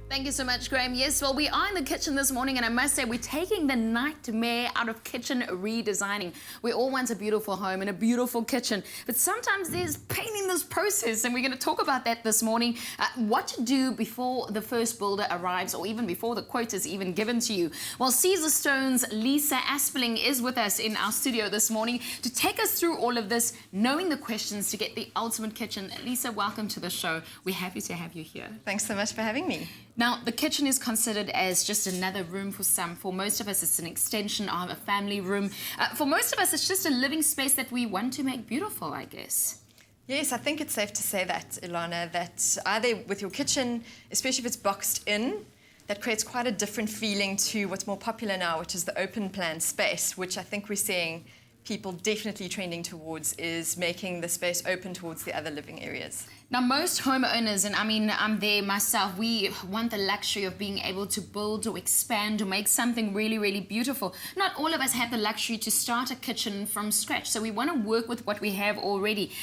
Thank you so much, Graham. Yes, well, we are in the kitchen this morning, and I must say we're taking the nightmare out of kitchen redesigning. We all want a beautiful home and a beautiful kitchen, but sometimes there's pain in this process, and we're going to talk about that this morning. What to do before the first builder arrives, or even before the quote is even given to you. Well, Caesar Stone's Lisa Aspling is with us in our studio this morning to take us through all of this, knowing the questions to get the ultimate kitchen. Lisa, welcome to the show. We're happy to have you here. Thanks so much for having me. Now, the kitchen is considered as just another room for some. For most of us, it's an extension of a family room. For most of us, it's just a living space that we want to make beautiful, I guess. Yes, I think it's safe to say that, Ilana, that either with your kitchen, especially if it's boxed in, that creates quite a different feeling to what's more popular now, which is the open plan space, which I think we're seeing people definitely trending towards, is making the space open towards the other living areas. Now, most homeowners, and I mean, I'm there myself, we want the luxury of being able to build or expand or make something really, really beautiful. Not all of us have the luxury to start a kitchen from scratch, so we want to work with what we have already.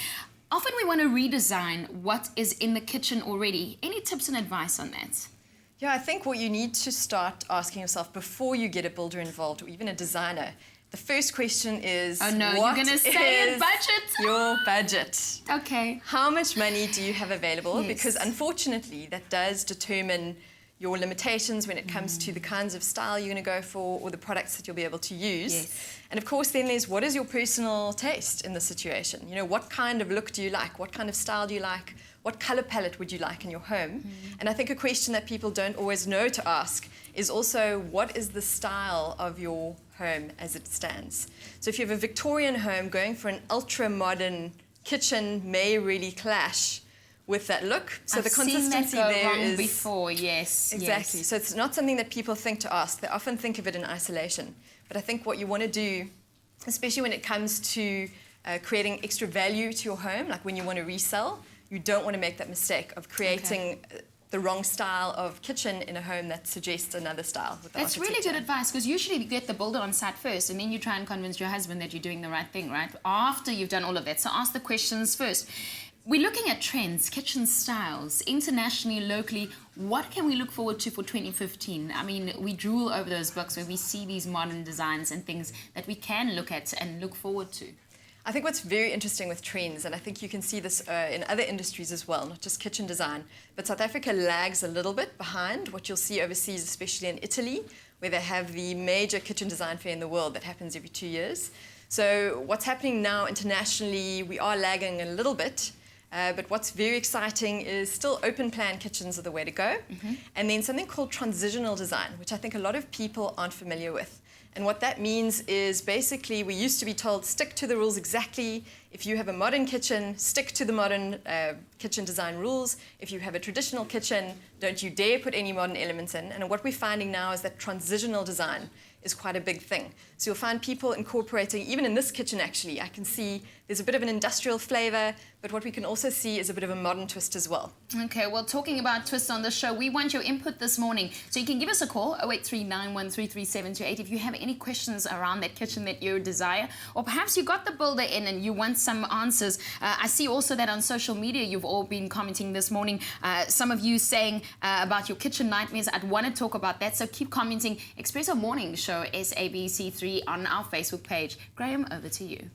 Often we want to redesign what is in the kitchen already. Any tips and advice on that? Yeah, I think what you need to start asking yourself before you get a builder involved, or even a designer, the first question is, oh no, you're going to say it, budget? Your budget. Okay. How much money do you have available? Yes. Because unfortunately, that does determine your limitations when it comes to the kinds of style you're going to go for or the products that you'll be able to use. Yes. And of course, then there's what is your personal taste in the situation? You know, what kind of look do you like? What kind of style do you like? What color palette would you like in your home? And I think a question that people don't always know to ask is also, what is the style of your home as it stands? So if you have a Victorian home, going for an ultra-modern kitchen may really clash with that look. So I've the consistency seen that go there wrong is before, yes. Exactly. Yes. So it's not something that people think to ask. They often think of it in isolation. But I think what you want to do, especially when it comes to creating extra value to your home, like when you want to resell, you don't want to make that mistake of creating the wrong style of kitchen in a home that suggests another style. With the That's really good advice, because usually you get the builder on site first and then you try and convince your husband that you're doing the right thing, right? After you've done all of that. So ask the questions first. We're looking at trends, kitchen styles, internationally, locally. What can we look forward to for 2015? I mean, we drool over those books where we see these modern designs and things that we can look at and look forward to. I think what's very interesting with trends, and I think you can see this in other industries as well, not just kitchen design, but South Africa lags a little bit behind what you'll see overseas, especially in Italy, where they have the major kitchen design fair in the world that happens every 2 years. So what's happening now internationally, we are lagging a little bit. But what's very exciting is still open plan kitchens are the way to go. And then something called transitional design, which I think a lot of people aren't familiar with. And what that means is basically we used to be told stick to the rules exactly. If you have a modern kitchen, stick to the modern kitchen design rules. If you have a traditional kitchen, don't you dare put any modern elements in. And what we're finding now is that transitional design is quite a big thing. So you'll find people incorporating, even in this kitchen actually, I can see there's a bit of an industrial flavor, but what we can also see is a bit of a modern twist as well. Okay, well, talking about twists on the show, we want your input this morning. So you can give us a call, 0839133728, if you have any questions around that kitchen that you desire, or perhaps you got the builder in and you want some answers. I see also that on social media you've all been commenting this morning. Some of you saying about your kitchen nightmares. I'd want to talk about that, so keep commenting. Expresso Morning Show, SABC3 on our Facebook page. Graham, over to you.